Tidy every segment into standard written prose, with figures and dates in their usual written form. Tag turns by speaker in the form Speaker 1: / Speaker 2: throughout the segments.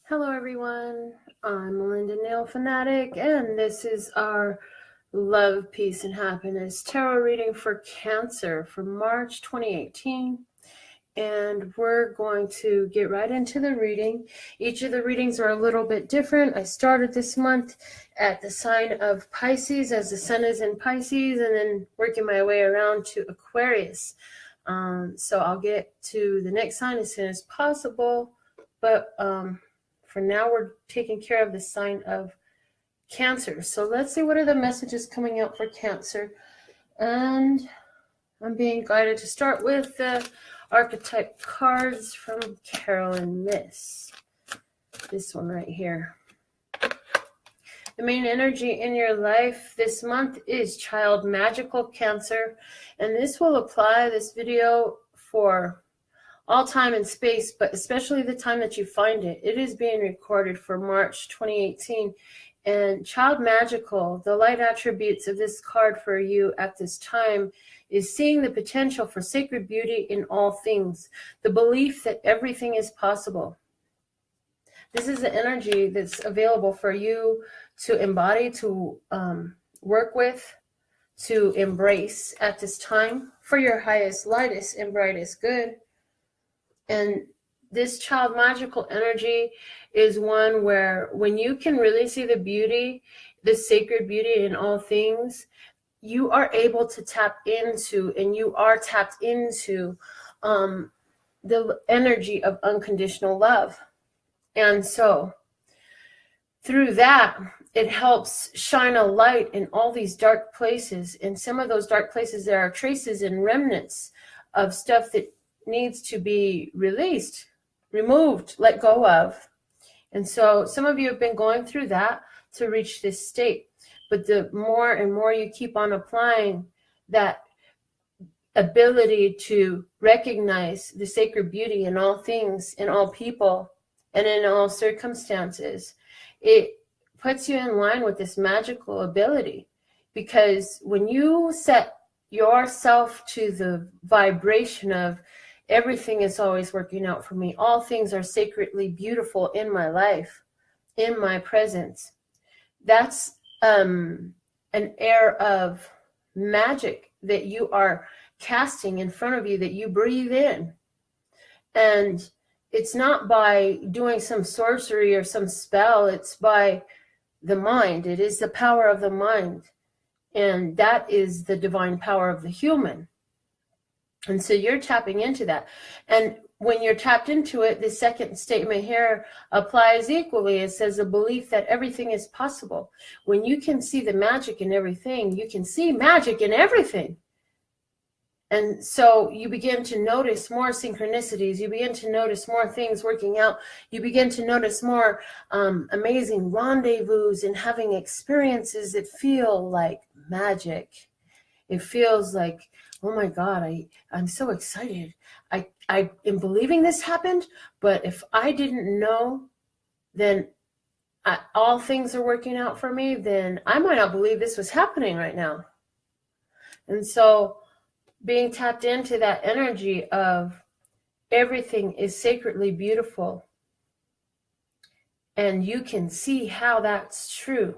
Speaker 1: Hello everyone, I'm Melinda, NailFanatic, and this is our Love, Peace, and Happiness Tarot reading for Cancer for March 2018. And we're going to get right into the reading. Each of the readings are a little bit different. I started this month at the sign of Pisces, as the sun is in Pisces, and then working my way around to Aquarius. So I'll get to the next sign as soon as possible, but for now, we're taking care of the sign of Cancer. So let's see, what are the messages coming out for Cancer? And I'm being guided to start with the archetype cards from Carolyn Miss. This one right here. The main energy in your life this month is Child Magical Cancer. And this will apply, this video, for all time and space, but especially the time that you find it. It is being recorded for March 2018. And Child Magical, the light attributes of this card for you at this time is seeing the potential for sacred beauty in all things, the belief that everything is possible. This is the energy that's available for you to embody, to work with, to embrace at this time for your highest, lightest, and brightest good. And this child magical energy is one where when you can really see the beauty, the sacred beauty in all things, you are able to tap into, and you are tapped into the energy of unconditional love. And so through that, it helps shine a light in all these dark places. In some of those dark places, there are traces and remnants of stuff that needs to be released, removed, let go of. And so some of you have been going through that to reach this state. But the more and more you keep on applying that ability to recognize the sacred beauty in all things, in all people, and in all circumstances, it puts you in line with this magical ability. Because when you set yourself to the vibration of everything is always working out for me, all things are sacredly beautiful in my life, in my presence, that's an air of magic that you are casting in front of you, that you breathe in. And it's not by doing some sorcery or some spell, it's by the mind. It is the power of the mind. And that is the divine power of the human. And so you're tapping into that. And when you're tapped into it, the second statement here applies equally. It says a belief that everything is possible. When you can see the magic in everything, you can see magic in everything. And so you begin to notice more synchronicities. You begin to notice more things working out. You begin to notice more amazing rendezvous and having experiences that feel like magic. It feels like, oh my God, I'm so excited. I am believing this happened, but if I didn't know, then all things are working out for me, then I might not believe this was happening right now. And so being tapped into that energy of everything is sacredly beautiful, and you can see how that's true.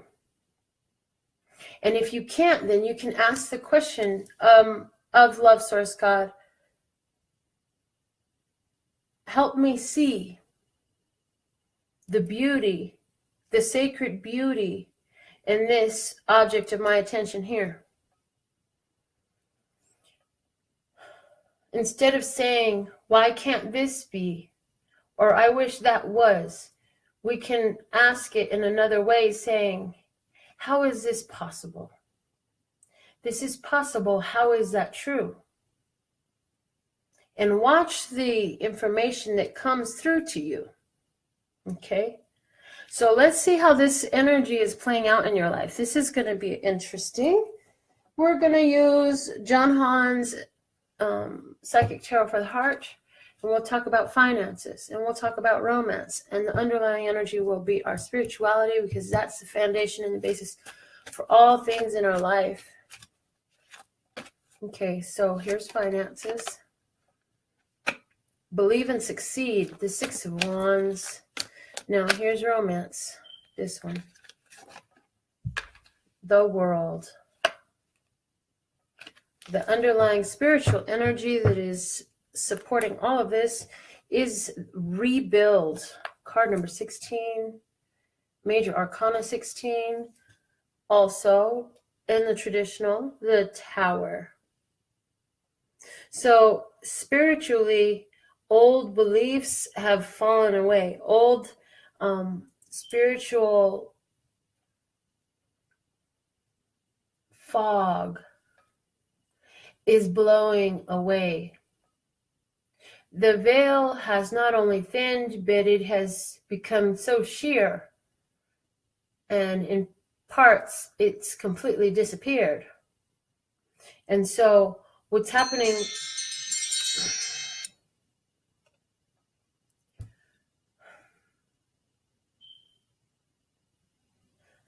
Speaker 1: And if you can't, then you can ask the question of Love Source God, help me see the beauty, the sacred beauty in this object of my attention here. Instead of saying, why can't this be? Or I wish that was, we can ask it in another way, saying, how is this possible? This is possible. How is that true? And watch the information that comes through to you. Okay? So let's see how this energy is playing out in your life. This is going to be interesting. We're going to use John Hahn's Psychic Tarot for the Heart. And we'll talk about finances. And we'll talk about romance. And the underlying energy will be our spirituality, because that's the foundation and the basis for all things in our life. Okay, so here's finances. Believe and succeed, the Six of Wands. Now, here's romance. This one. The World. The underlying spiritual energy that is supporting all of this is rebuild. Card number 16. Major Arcana 16. Also, in the traditional, the Tower. So, spiritually, old beliefs have fallen away. Old spiritual fog is blowing away. The veil has not only thinned, but it has become so sheer. And in parts, it's completely disappeared. And so what's happening...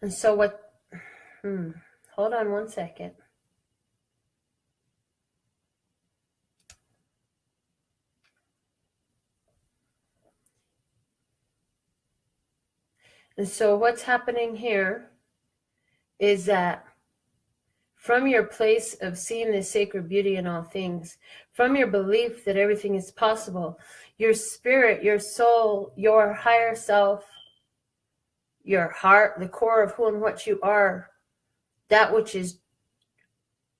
Speaker 1: And so what... Hold on one second. And so what's happening here is that from your place of seeing the sacred beauty in all things, from your belief that everything is possible, your spirit, your soul, your higher self, your heart, the core of who and what you are, that which is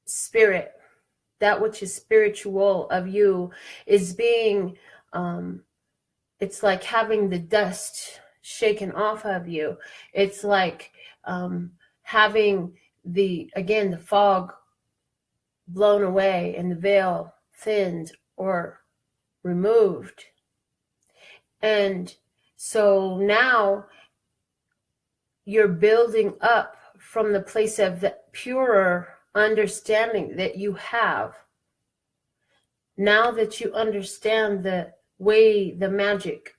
Speaker 1: spirit, that which is spiritual of you is being, it's like having the dust shaken off of you. It's like having the fog blown away and the veil thinned or removed. And so now you're building up from the place of the purer understanding that you have. Now that you understand the way the magic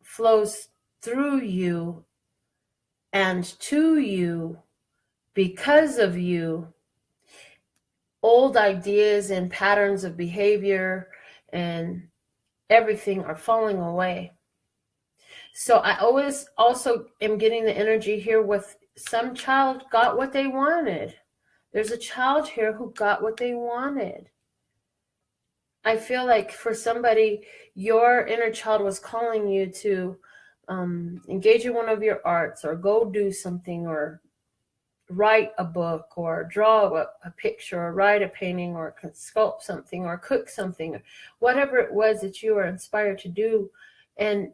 Speaker 1: flows through you and to you, because of you, old ideas and patterns of behavior and everything are falling away. So I always also am getting the energy here with some child got what they wanted. There's a child here who got what they wanted. I feel like for somebody, your inner child was calling you to engage in one of your arts or go do something or write a book or draw a picture or write a painting or sculpt something or cook something, or whatever it was that you were inspired to do. And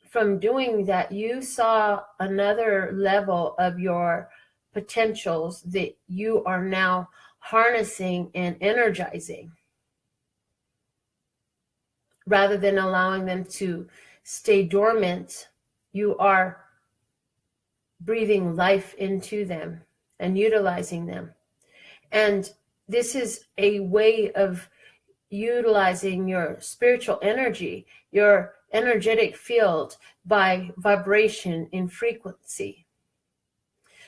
Speaker 1: from doing that, you saw another level of your potentials that you are now harnessing and energizing, rather than allowing them to stay dormant. You are breathing life into them and utilizing them. And this is a way of utilizing your spiritual energy, your energetic field, by vibration in frequency.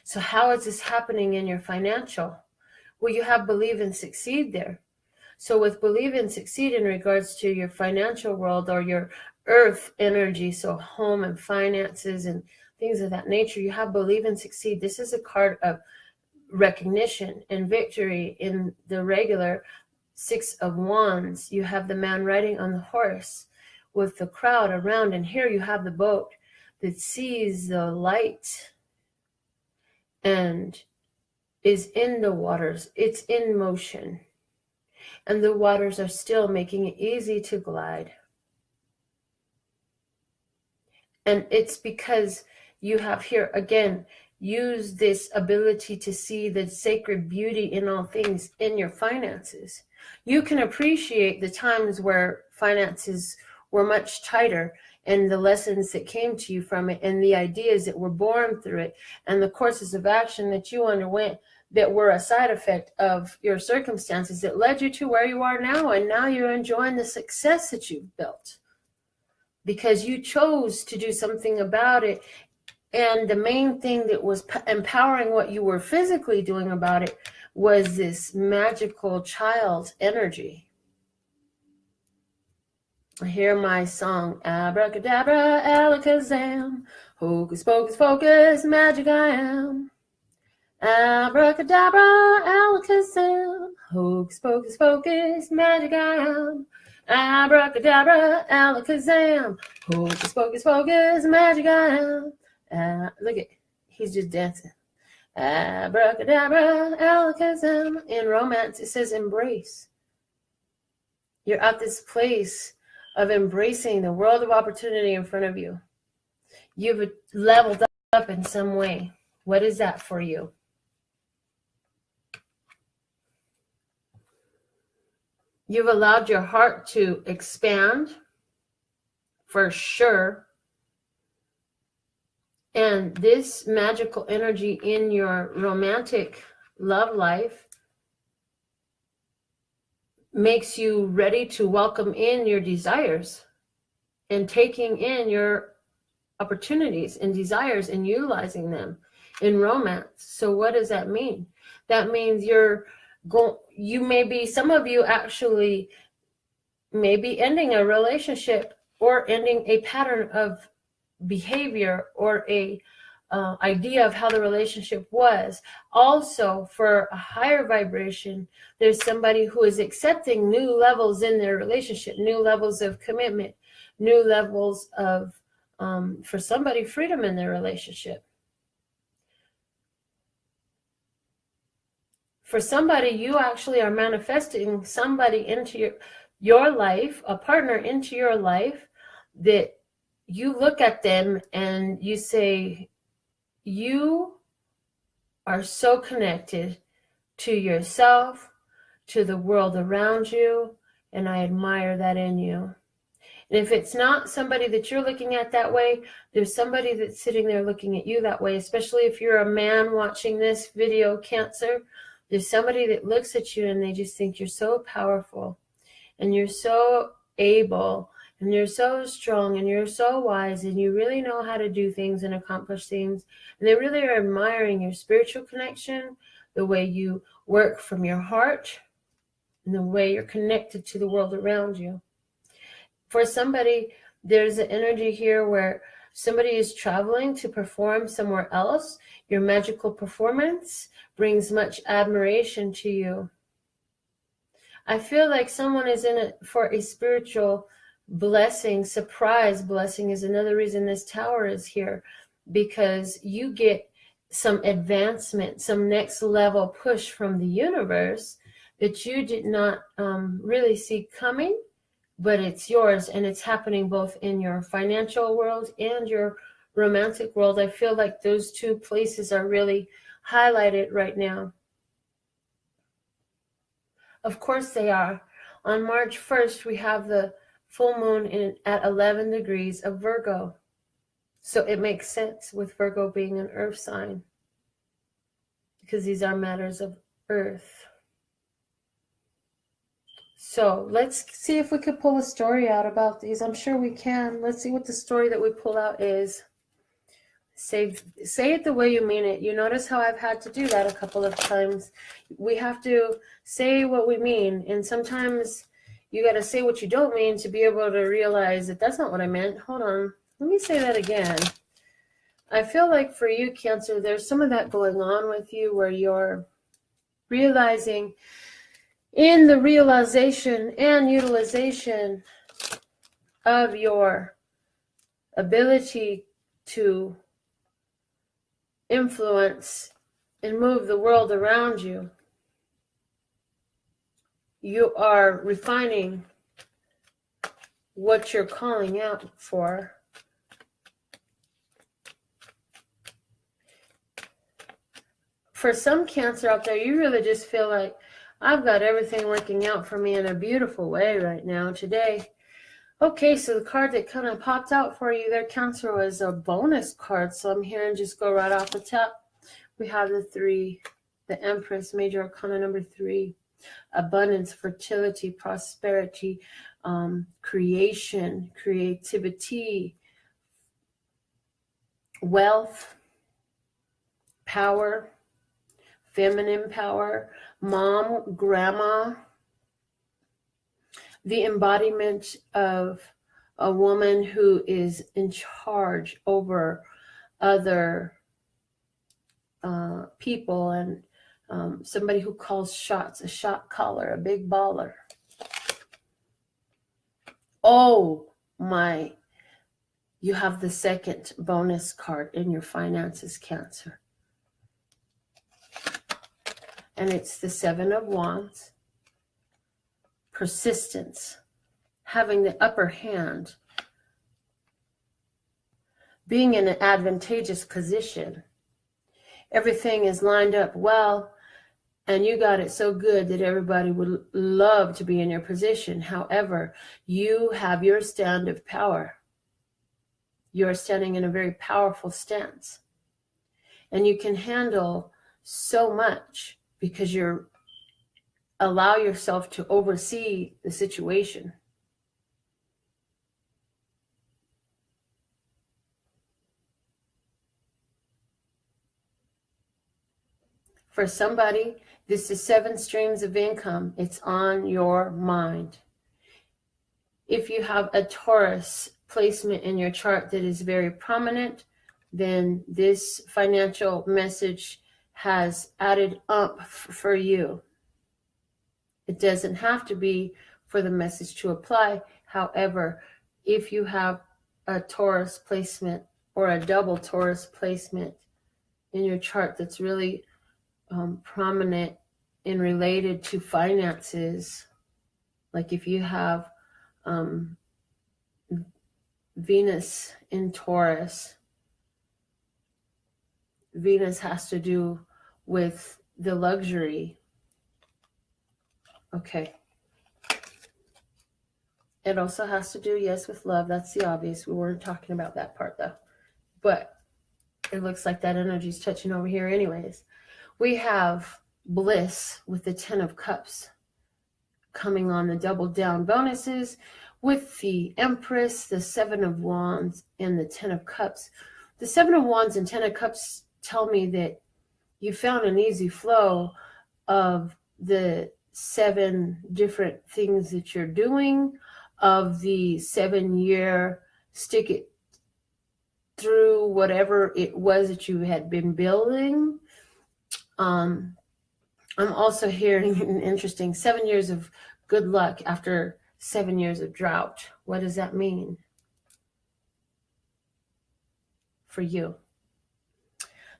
Speaker 1: So how is this happening in your financial? Well, you have believe and succeed there. So with believe and succeed in regards to your financial world or your earth energy, so home and finances and things of that nature, you have believe and succeed. This is a card of recognition and victory. In the regular Six of Wands, you have the man riding on the horse with the crowd around, and here you have the boat that sees the light and is in the waters. It's in motion, and the waters are still, making it easy to glide. And it's because you have here, again, use this ability to see the sacred beauty in all things in your finances. You can appreciate the times where finances were much tighter and the lessons that came to you from it and the ideas that were born through it and the courses of action that you underwent that were a side effect of your circumstances that led you to where you are now. And now you're enjoying the success that you've built because you chose to do something about it. And the main thing that was empowering what you were physically doing about it was this magical child energy. Hear my song, abracadabra, alakazam, hocus pocus focus, magic I am. Abracadabra, alakazam, hocus pocus focus, magic I am. Abracadabra, alakazam, hocus pocus focus, magic I am. Look at, he's just dancing. Abracadabra, alakazam. In romance, it says embrace. You're at this place of embracing the world of opportunity in front of you. You've leveled up in some way. What is that for you? You've allowed your heart to expand, for sure. And this magical energy in your romantic love life makes you ready to welcome in your desires and taking in your opportunities and desires and utilizing them in romance. So what does that mean? That means you may be, some of you actually may be ending a relationship or ending a pattern of behavior or a idea of how the relationship was. Also, for a higher vibration, there's somebody who is accepting new levels in their relationship, new levels of commitment, new levels of, for somebody, freedom in their relationship. For somebody, you actually are manifesting somebody into your life, a partner into your life, that you look at them and you say, you are so connected to yourself, to the world around you, and I admire that in you. And if it's not somebody that you're looking at that way, there's somebody that's sitting there looking at you that way, especially if you're a man watching this video, Cancer. There's somebody that looks at you and they just think you're so powerful and you're so able and you're so strong and you're so wise and you really know how to do things and accomplish things. And they really are admiring your spiritual connection, the way you work from your heart, and the way you're connected to the world around you. For somebody, there's an energy here where somebody is traveling to perform somewhere else. Your magical performance brings much admiration to you. I feel like someone is in it for a spiritual blessing. Surprise blessing is another reason this tower is here, because you get some advancement, some next level push from the universe that you did not really see coming, but it's yours, and it's happening both in your financial world and your romantic world. I feel like those two places are really highlighted right now. Of course they are. On March 1st, we have the full moon at 11 degrees of Virgo. So it makes sense with Virgo being an earth sign, because these are matters of earth. So let's see if we could pull a story out about these. I'm sure we can. Let's see what the story that we pull out is. Say it the way you mean it. You notice how I've had to do that a couple of times. We have to say what we mean. And sometimes you got to say what you don't mean to be able to realize that that's not what I meant. Hold on. Let me say that again. I feel like for you, Cancer, there's some of that going on with you where you're realizing in the realization and utilization of your ability to influence and move the world around you, you are refining what you're calling out for. For some Cancer out there, you really just feel like, I've got everything working out for me in a beautiful way right now today. Okay, so the card that kind of popped out for you there, Cancer, was a bonus card. So I'm here and just go right off the top. We have the 3, the Empress, Major Arcana number 3. Abundance, fertility, prosperity, creation, creativity, wealth, power, feminine power, mom, grandma, the embodiment of a woman who is in charge over other people, and somebody who calls shots, a shot caller, a big baller. Oh my, you have the second bonus card in your finances, Cancer. And it's the Seven of Wands. Persistence, having the upper hand, being in an advantageous position. Everything is lined up well, and you got it so good that everybody would love to be in your position. However, you have your stand of power. You're standing in a very powerful stance. And you can handle so much because you're allow yourself to oversee the situation. For somebody, this is 7 streams of income. It's on your mind. If you have a Taurus placement in your chart that is very prominent, then this financial message has added up for you. It doesn't have to be for the message to apply. However, if you have a Taurus placement or a double Taurus placement in your chart that's really prominent and related to finances, like if you have Venus in Taurus, Venus has to do with the luxury. Okay. It also has to do, yes, with love. That's the obvious. We weren't talking about that part, though. But it looks like that energy is touching over here anyways. We have bliss with the 10 of Cups coming on the double down bonuses with the Empress, the 7 of Wands, and the 10 of Cups. The 7 of Wands and 10 of Cups tell me that you found an easy flow of the 7 different things that you're doing, of the 7-year stick it through whatever it was that you had been building. I'm also hearing an interesting 7 years of good luck after 7 years of drought. What does that mean for you?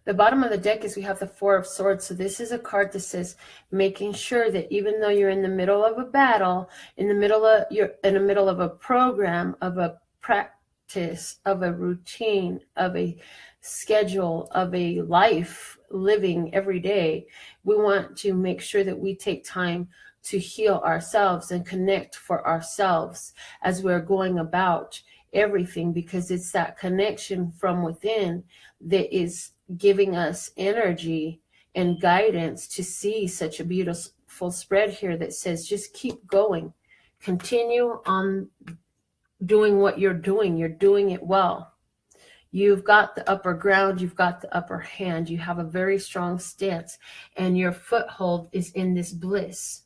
Speaker 1: The bottom of the deck is we have the 4 of Swords. So this is a card that says making sure that even though you're in the middle of a battle, you're in the middle of a program, of a practice, of a routine, of a schedule, of a life living every day, we want to make sure that we take time to heal ourselves and connect for ourselves as we're going about everything, because it's that connection from within that is giving us energy and guidance to see such a beautiful spread here that says just keep going, continue on doing what you're doing it well. You've got the upper ground, you've got the upper hand, you have a very strong stance, and your foothold is in this bliss.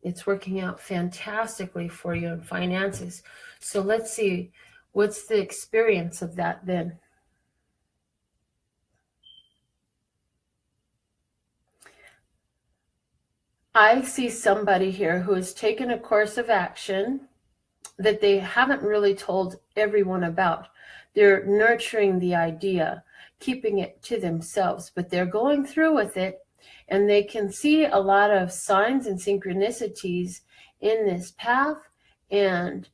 Speaker 1: It's working out fantastically for you in finances. So let's see, what's the experience of that then? I see somebody here who has taken a course of action that they haven't really told everyone about. They're nurturing the idea, keeping it to themselves, but they're going through with it, and they can see a lot of signs and synchronicities in this path, and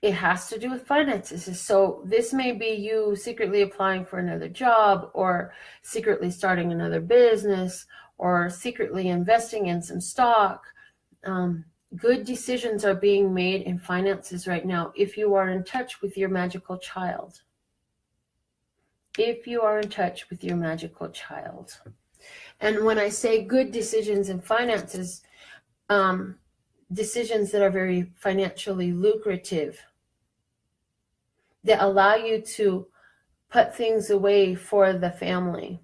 Speaker 1: it has to do with finances. So this may be you secretly applying for another job, or secretly starting another business, or secretly investing in some stock. Good decisions are being made in finances right now if you are in touch with your magical child. If you are in touch with your magical child. And when I say good decisions in finances, decisions that are very financially lucrative, that allow you to put things away for the family.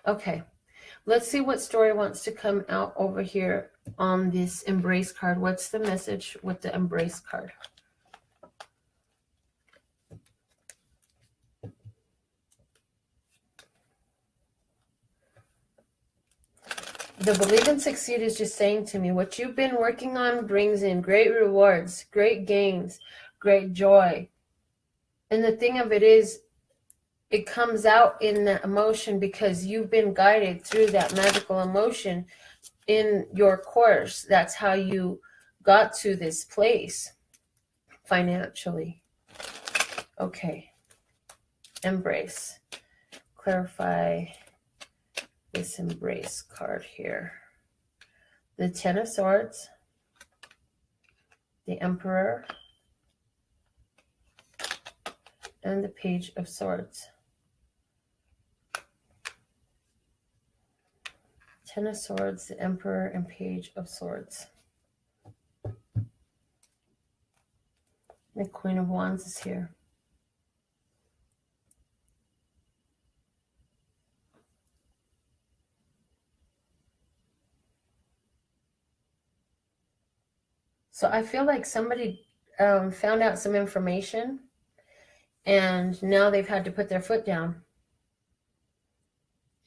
Speaker 1: Okay, let's see what story wants to come out over here on this embrace card. What's the message with the embrace card? The believe and succeed is just saying to me, what you've been working on brings in great rewards, great gains, great joy. And the thing of it is, it comes out in that emotion because you've been guided through that magical emotion in your course. That's how you got to this place financially. Okay. Embrace. Clarify this embrace card here. The Ten of Swords, the Emperor, and the Page of Swords. Ten of Swords, the Emperor, and Page of Swords. The Queen of Wands is here. So I feel like somebody found out some information and now they've had to put their foot down.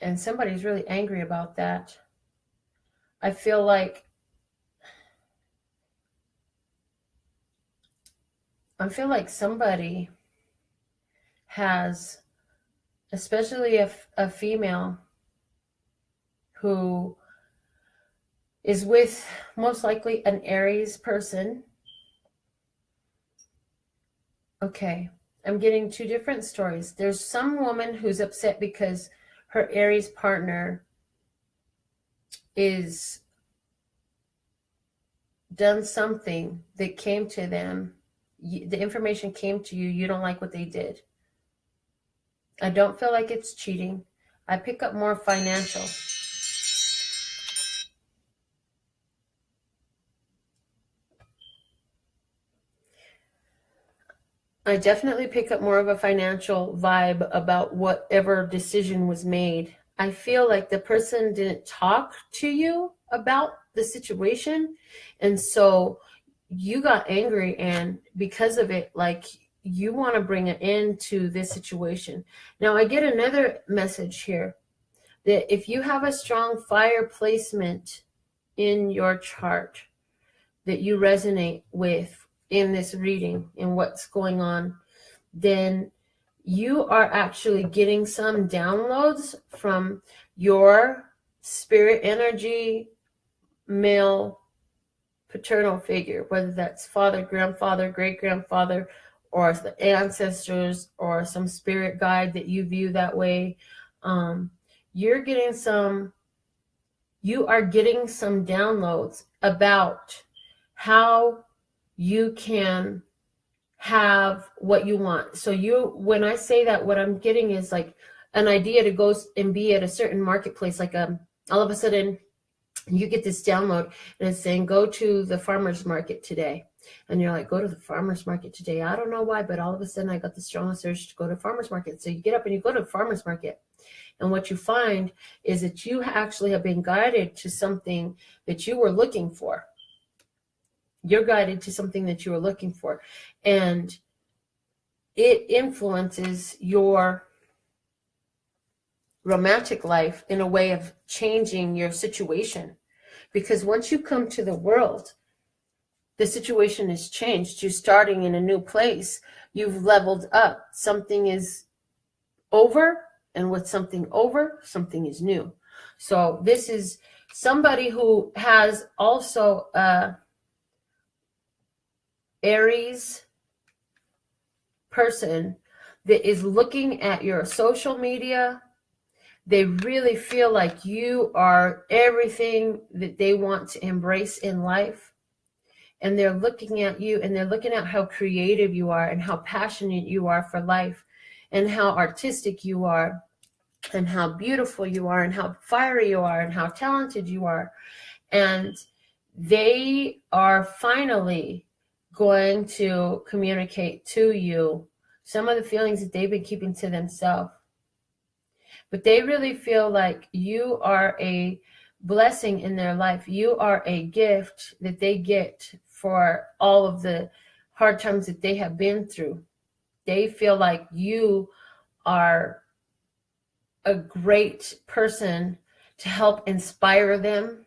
Speaker 1: And somebody's really angry about that. I feel like somebody has, especially a female who is with most likely an Aries person. Okay, I'm getting two different stories. There's some woman who's upset because her Aries partner is done something that came to them. The information came to you. You don't like what they did. I don't feel like it's cheating. I pick up more financial. I definitely pick up more of a financial vibe about whatever decision was made. I feel like the person didn't talk to you about the situation, and so you got angry, and because of it, like, you want to bring an end to this situation. Now, I get another message here that if you have a strong fire placement in your chart that you resonate with in this reading and what's going on, then you are actually getting some downloads from your spirit energy, male paternal figure, whether that's father, grandfather, great-grandfather, or the ancestors, or some spirit guide that you view that way. You are getting some downloads about how you can have what you want. So when I say that, what I'm getting is like an idea to go and be at a certain marketplace. Like all of a sudden you get this download and it's saying, go to the farmer's market today. And you're like, go to the farmer's market today. I don't know why, but all of a sudden I got the strongest urge to go to farmer's market. So you get up and you go to the farmer's market. And what you find is that you actually have been guided to something that you were looking for. You're guided to something that you were looking for. And it influences your romantic life in a way of changing your situation. Because once you come to the world, the situation has changed. You're starting in a new place. You've leveled up. Something is over, and with something over, something is new. So this is somebody who has also Aries person that is looking at your social media. They really feel like you are everything that they want to embrace in life. And they're looking at you, and they're looking at how creative you are, and how passionate you are for life, and how artistic you are, and how beautiful you are, and how fiery you are, and how talented you are. And they are finally going to communicate to you some of the feelings that they've been keeping to themselves. but they really feel like you are a blessing in their life. You are a gift that they get for all of the hard times that they have been through. They feel like you are a great person to help inspire them.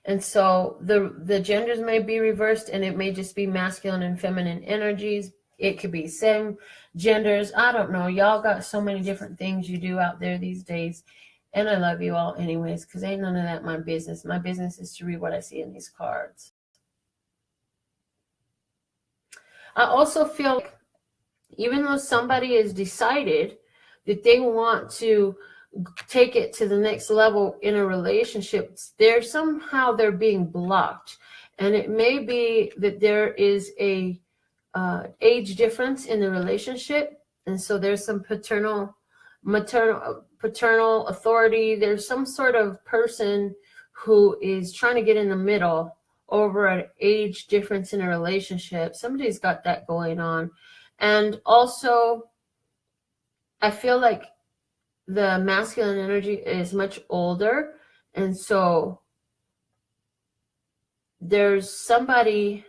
Speaker 1: And so the genders may be reversed, and it may just be masculine and feminine energies. It could be same genders. I don't know. Y'all got so many different things you do out there these days. And I love you all anyways, because ain't none of that my business. My business is to read what I see in these cards. I also feel like even though somebody has decided that they want to take it to the next level in a relationship, they're being blocked. And it may be that there is a age difference in the relationship, and so there's some paternal authority. There's some sort of person who is trying to get in the middle over an age difference in a relationship. Somebody's got that going on. And also, I feel like the masculine energy is much older, and so there's somebody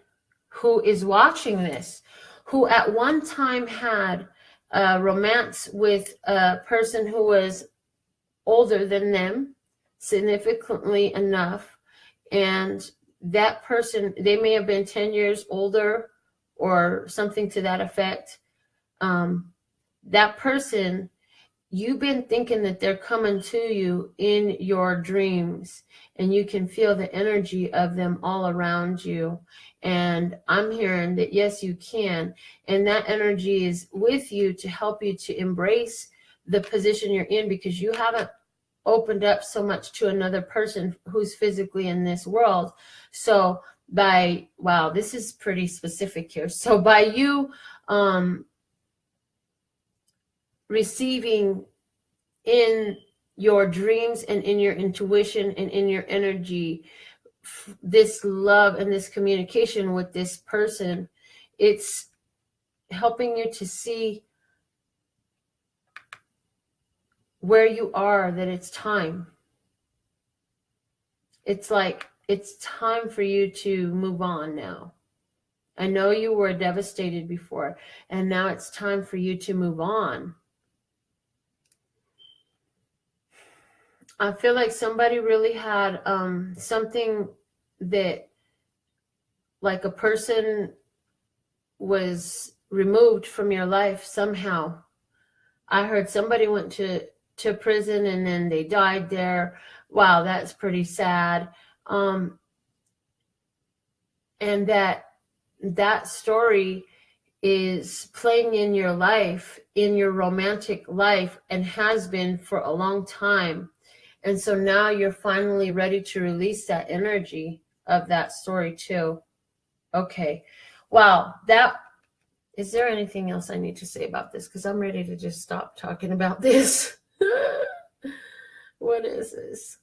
Speaker 1: who is watching this, who at one time had a romance with a person who was older than them, significantly enough, and that person, they may have been 10 years older or something to that effect. That person, you've been thinking that they're coming to you in your dreams, and you can feel the energy of them all around you. And I'm hearing that, yes, you can. And that energy is with you to help you to embrace the position you're in, because you haven't opened up so much to another person who's physically in this world. So wow, this is pretty specific here. So by you receiving in your dreams and in your intuition and in your energy this love and this communication with this person, it's helping you to see where you are, that it's time. It's like it's time for you to move on now. I know you were devastated before, and now it's time for you to move on. I feel like somebody really had something that, like, a person was removed from your life somehow. I heard somebody went to prison and then they died there. Wow, that's pretty sad. And that story is playing in your life, in your romantic life, and has been for a long time. And so now you're finally ready to release that energy of that story too. Okay. Wow. Is there anything else I need to say about this? Because I'm ready to just stop talking about this. What is this?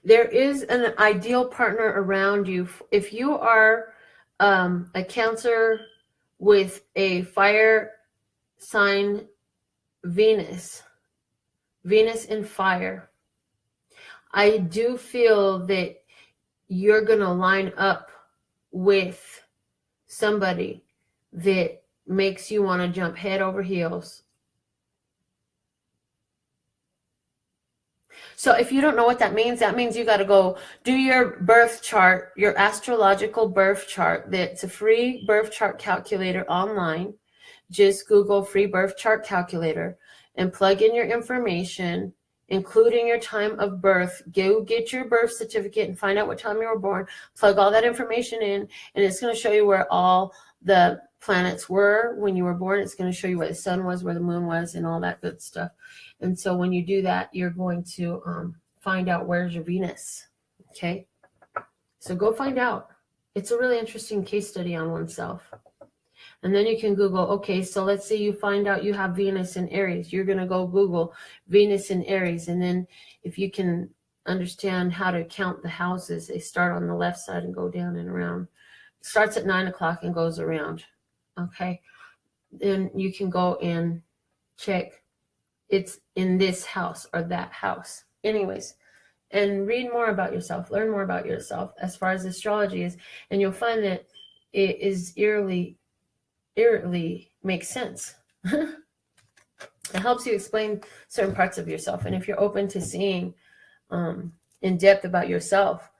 Speaker 1: There is an ideal partner around you. If you are a Cancer with a fire sign, Venus in fire, I do feel that you're going to line up with somebody that makes you want to jump head over heels. So if you don't know what that means you got to go do your birth chart, your astrological birth chart. That's a free birth chart calculator online. Just Google free birth chart calculator and plug in your information, including your time of birth. Go get your birth certificate and find out what time you were born. Plug all that information in, and it's going to show you where all the planets were when you were born. It's going to show you where the sun was, where the moon was, and all that good stuff. And so when you do that, you're going to find out where's your Venus. Okay? So go find out. It's a really interesting case study on oneself. And then you can Google, okay, so let's say you find out you have Venus in Aries. You're going to go Google Venus in Aries. And then if you can understand how to count the houses, they start on the left side and go down and around. starts at 9 o'clock and goes around. Okay. Then you can go and check it's in this house or that house. Anyways, and read more about yourself, learn more about yourself as far as astrology is, and you'll find that it is eerily makes sense. It helps you explain certain parts of yourself. And if you're open to seeing in depth about yourself,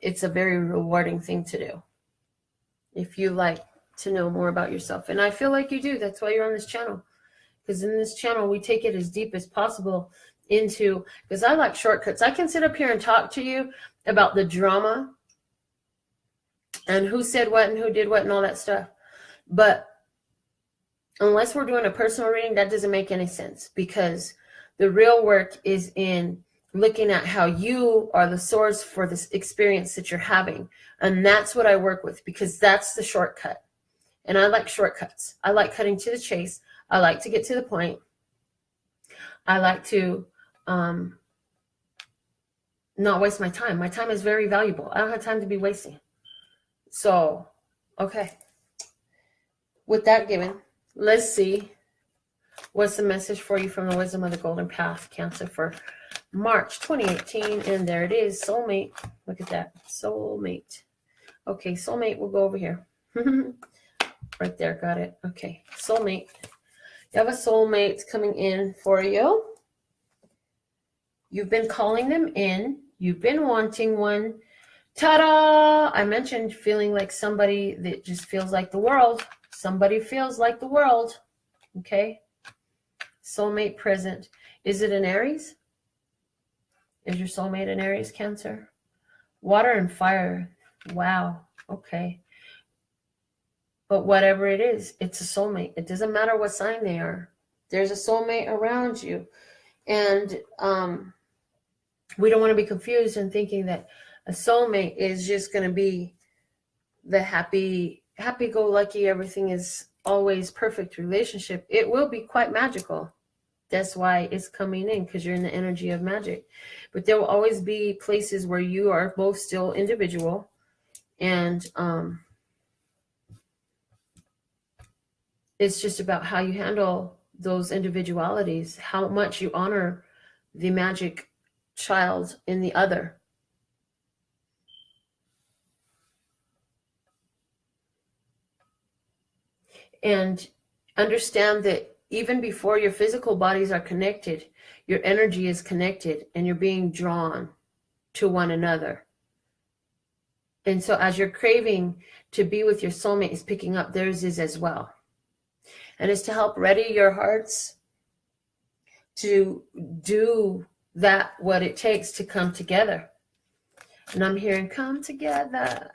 Speaker 1: it's a very rewarding thing to do. If you like to know more about yourself. And I feel like you do. That's why you're on this channel. Because in this channel, we take it as deep as possible into, because I like shortcuts. I can sit up here and talk to you about the drama and who said what and who did what and all that stuff. But unless we're doing a personal reading, that doesn't make any sense, because the real work is in looking at how you are the source for this experience that you're having. And that's what I work with, because that's the shortcut. And I like shortcuts. I like cutting to the chase. I like to get to the point. I like to not waste my time. My time is very valuable. I don't have time to be wasting. So, okay. With that given, let's see what's the message for you from the Wisdom of the Golden Path, Cancer, for March 2018. And there it is, soulmate. Look at that, soulmate. Okay, soulmate, we'll go over here. Right there, got it. Okay, soulmate. You have a soulmate coming in for you. You've been calling them in. You've been wanting one. Ta-da! I mentioned feeling like somebody that just feels like the world. Somebody feels like the world. Okay? Soulmate present. Is it an Aries? Is your soulmate an Aries, Cancer? Water and fire. Wow. Okay. But whatever it is, it's a soulmate. It doesn't matter what sign they are. There's a soulmate around you. And we don't want to be confused in thinking that a soulmate is just going to be the happy-go-lucky, everything is always perfect relationship. It will be quite magical. That's why it's coming in, because you're in the energy of magic. But there will always be places where you are both still individual. And it's just about how you handle those individualities, how much you honor the magic child in the other. And understand that even before your physical bodies are connected, your energy is connected and you're being drawn to one another. And so as you're craving to be with your soulmate is picking up, theirs is as well. And it's to help ready your hearts to do that, what it takes to come together. And I'm hearing, come together.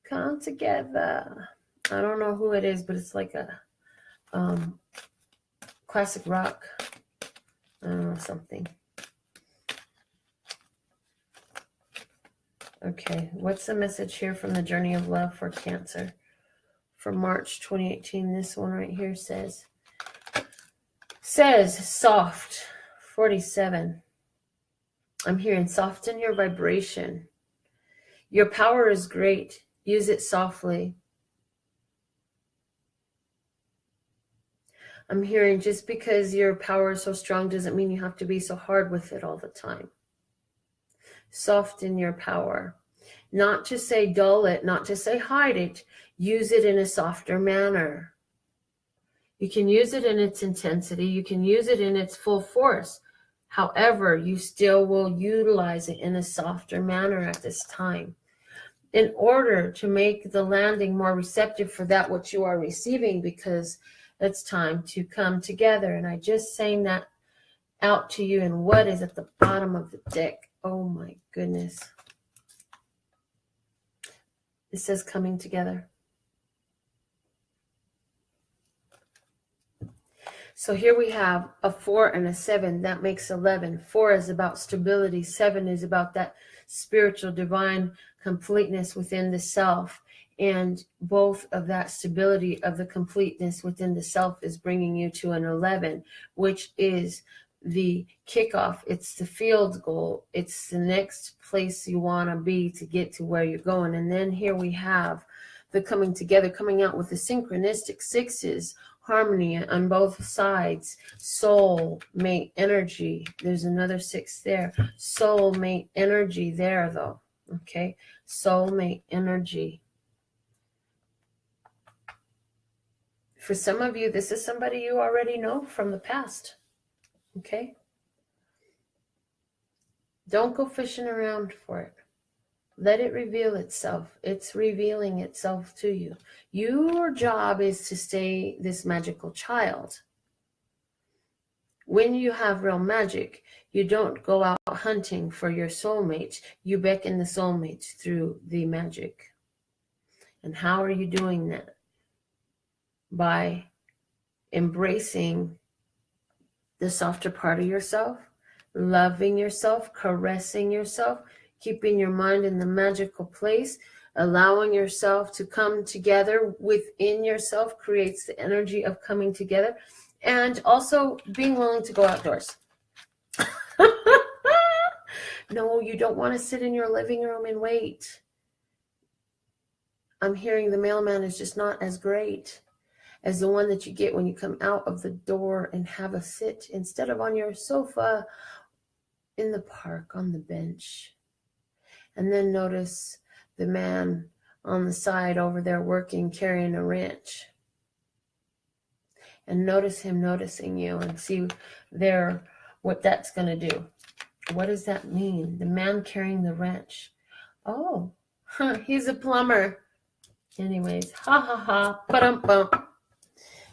Speaker 1: Come together. I don't know who it is, but it's like a classic rock. I don't know, something. Okay, what's the message here from the Journey of Love for Cancer for March 2018? This one right here says soft, 47. I'm hearing soften your vibration. Your power is great. Use it softly. I'm hearing just because your power is so strong doesn't mean you have to be so hard with it all the time. Soften your power. Not to say dull it, not to say hide it. Use it in a softer manner. You can use it in its intensity. You can use it in its full force. However, you still will utilize it in a softer manner at this time, in order to make the landing more receptive for that which you are receiving, because it's time to come together. And I just sang that out to you. And what is at the bottom of the deck? Oh my goodness. It says coming together. So here we have a 4 and a 7. That makes 11. 4 is about stability. 7 is about that spiritual divine completeness within the self. And both of that stability of the completeness within the self is bringing you to an 11, which is the kickoff. It's the field goal. It's the next place you want to be to get to where you're going. And then here we have the coming together, coming out with the synchronistic sixes, harmony on both sides, soul mate energy. There's another 6 there. Soul mate energy there though. Okay. Soul mate energy. For some of you, this is somebody you already know from the past. Okay? Don't go fishing around for it. Let it reveal itself. It's revealing itself to you. Your job is to stay this magical child. When you have real magic, you don't go out hunting for your soulmate. You beckon the soulmates through the magic. And how are you doing that? By embracing the softer part of yourself, loving yourself, caressing yourself, keeping your mind in the magical place, allowing yourself to come together within yourself creates the energy of coming together, and also being willing to go outdoors. No, you don't want to sit in your living room and wait. I'm hearing the mailman is just not as great as the one that you get when you come out of the door and have a sit instead of on your sofa in the park on the bench. And then notice the man on the side over there working, carrying a wrench. And notice him noticing you and see there what that's going to do. What does that mean? The man carrying the wrench. Oh, he's a plumber. Anyways, ha ha ha, ba-dum-bum.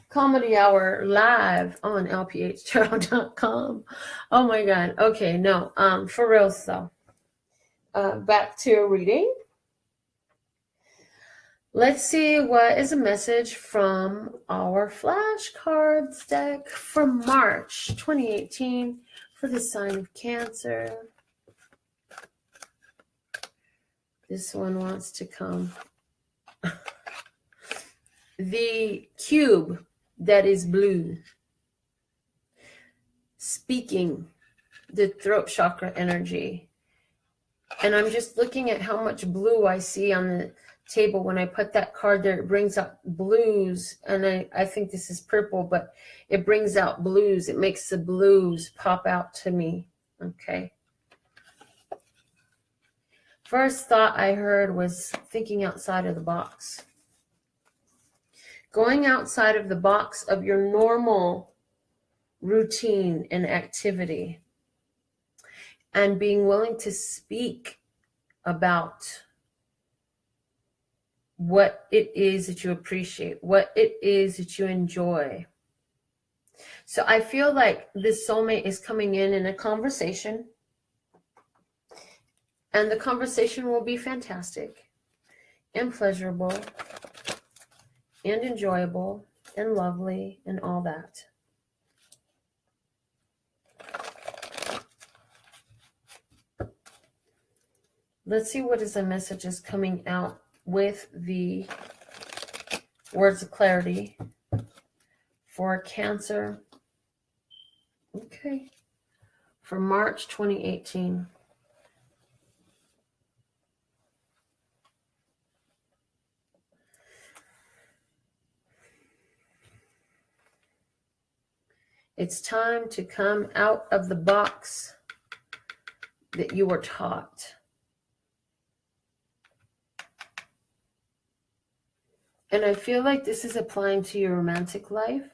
Speaker 1: Comedy Hour live on LPHtarot.com. Oh my God. Okay, no, for real though. Back to a reading. Let's see what is a message from our flashcards deck for March 2018 for the sign of Cancer. This one wants to come. The cube that is blue, speaking the throat chakra energy. And I'm just looking at how much blue I see on the table when I put that card there. It brings out blues, and I think this is purple, but it brings out blues. It makes the blues pop out to me. Okay. First thought I heard was thinking outside of the box. Going outside of the box of your normal routine and activity, and being willing to speak about what it is that you appreciate, what it is that you enjoy. So I feel like this soulmate is coming in a conversation, and the conversation will be fantastic and pleasurable and enjoyable and lovely and all that. Let's see what is the messages coming out with the words of clarity for Cancer. Okay. For March 2018. It's time to come out of the box that you were taught. And I feel like this is applying to your romantic life.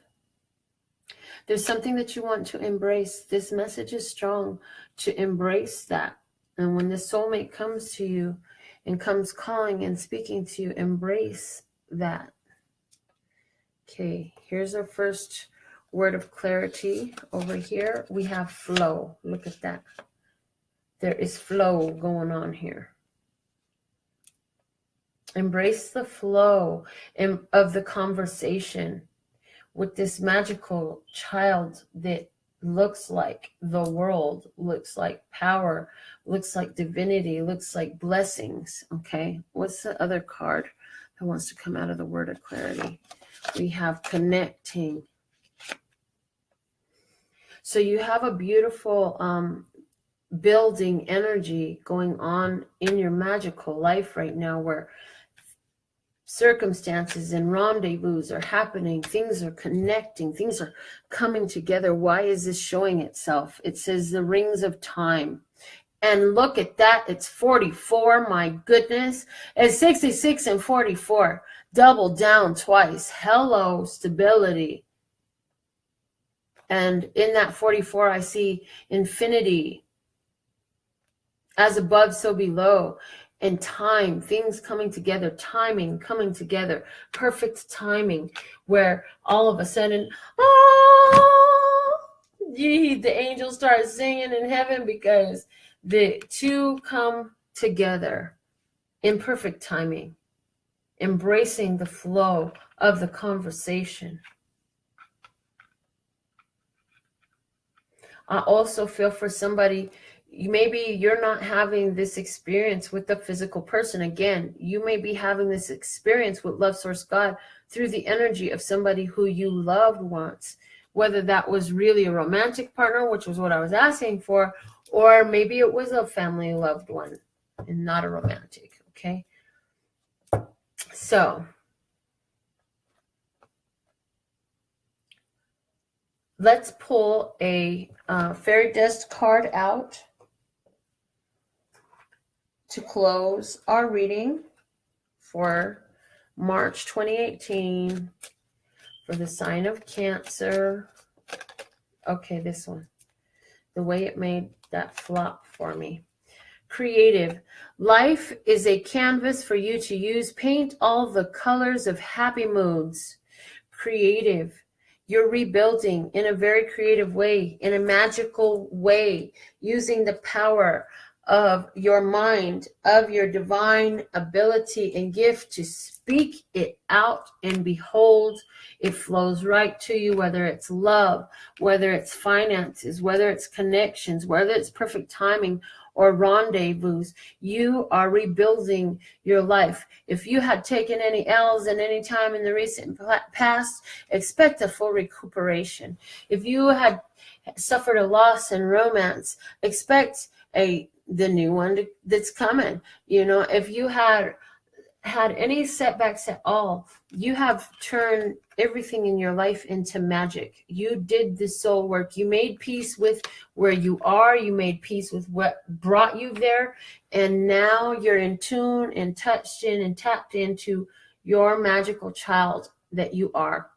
Speaker 1: There's something that you want to embrace. This message is strong to embrace that. And when the soulmate comes to you and comes calling and speaking to you, embrace that. Okay, here's our first word of clarity. Over here, we have flow. Look at that. There is flow going on here. Embrace the flow of the conversation with this magical child that looks like the world, looks like power, looks like divinity, looks like blessings. Okay, what's the other card that wants to come out of the word of clarity? We have connecting. So you have a beautiful building energy going on in your magical life right now, where circumstances and rendezvous are happening, things are connecting, things are coming together. Why is this showing itself? It says the rings of time. And look at that, it's 44, my goodness. It's 66 and 44. Double down twice. Hello, stability. And in that 44, I see infinity. As above, so below. And time, things coming together, timing coming together, perfect timing, where all of a sudden, the angels start singing in heaven, because the two come together in perfect timing, embracing the flow of the conversation. I also feel for somebody, maybe you're not having this experience with the physical person. Again, you may be having this experience with Love Source God through the energy of somebody who you loved once, whether that was really a romantic partner, which was what I was asking for, or maybe it was a family loved one and not a romantic, okay? So let's pull a fairy dust card out to close our reading for March 2018 for the sign of Cancer. Okay, this one. The way it made that flop for me. Creative. Life is a canvas for you to use. Paint all the colors of happy moods. Creative. You're rebuilding in a very creative way, in a magical way, using the power of your mind, of your divine ability and gift to speak it out, and behold, it flows right to you, whether it's love, whether it's finances, whether it's connections, whether it's perfect timing or rendezvous. You are rebuilding your life. If you had taken any L's at any time in the recent past, expect a full recuperation. If you had suffered a loss in romance, expect the new one that's coming. You know, if you had any setbacks at all, you have turned everything in your life into magic. You did the soul work. You made peace with where you are. You made peace with what brought you there. And now you're in tune and touched in and tapped into your magical child that you are.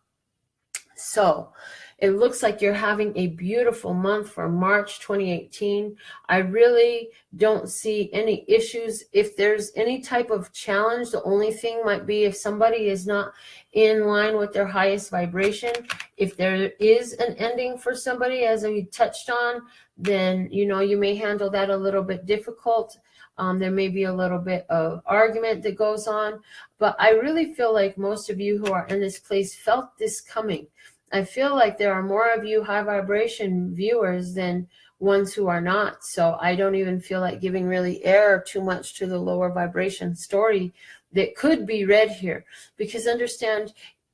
Speaker 1: So it looks like you're having a beautiful month for March 2018. I really don't see any issues. If there's any type of challenge, the only thing might be if somebody is not in line with their highest vibration. If there is an ending for somebody, as we touched on, then, you know, you may handle that a little bit difficult. There may be a little bit of argument that goes on. But I really feel like most of you who are in this place felt this coming. I feel like there are more of you high vibration viewers than ones who are not. So I don't even feel like giving really air too much to the lower vibration story that could be read here. Because understand,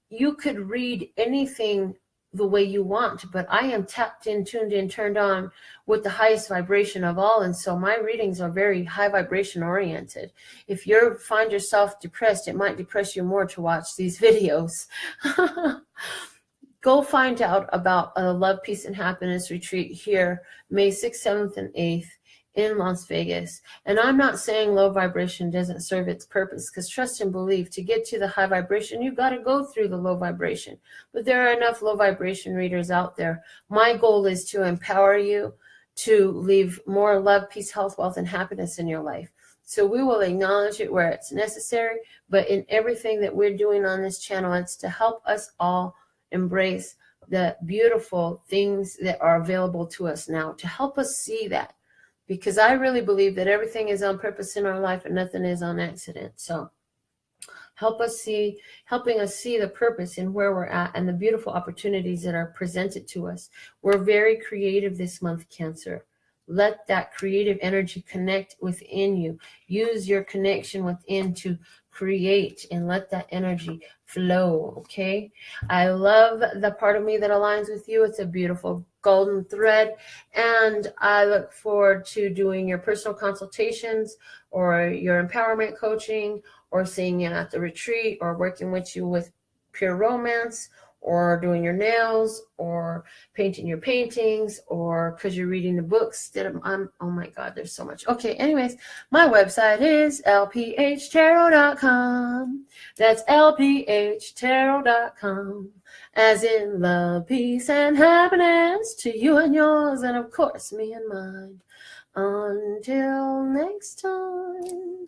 Speaker 1: you could read anything the way you want, but I am tapped in, tuned in, turned on with the highest vibration of all. And so my readings are very high vibration oriented. If you find yourself depressed, it might depress you more to watch these videos. Go find out about a Love, Peace, and Happiness retreat here, May 6th, 7th, and 8th in Las Vegas. And I'm not saying low vibration doesn't serve its purpose, because trust and believe, to get to the high vibration, you've got to go through the low vibration. But there are enough low vibration readers out there. My goal is to empower you to leave more love, peace, health, wealth, and happiness in your life. So we will acknowledge it where it's necessary, but in everything that we're doing on this channel, it's to help us all embrace the beautiful things that are available to us now, to help us see that, because I really believe that everything is on purpose in our life and nothing is on accident. So helping us see the purpose in where we're at and the beautiful opportunities that are presented to us. We're very creative this month, Cancer. Let that creative energy connect within you. Use your connection within to create and let that energy flow, okay? I love the part of me that aligns with you. It's a beautiful golden thread, and I look forward to doing your personal consultations or your empowerment coaching, or seeing you at the retreat, or working with you with pure romance, or doing your nails, or painting your paintings, or because you're reading the books that oh my God, there's so much. Okay, anyways, my website is LPHtarot.com. That's LPHtarot.com. As in love, peace, and happiness to you and yours, and of course, me and mine. Until next time.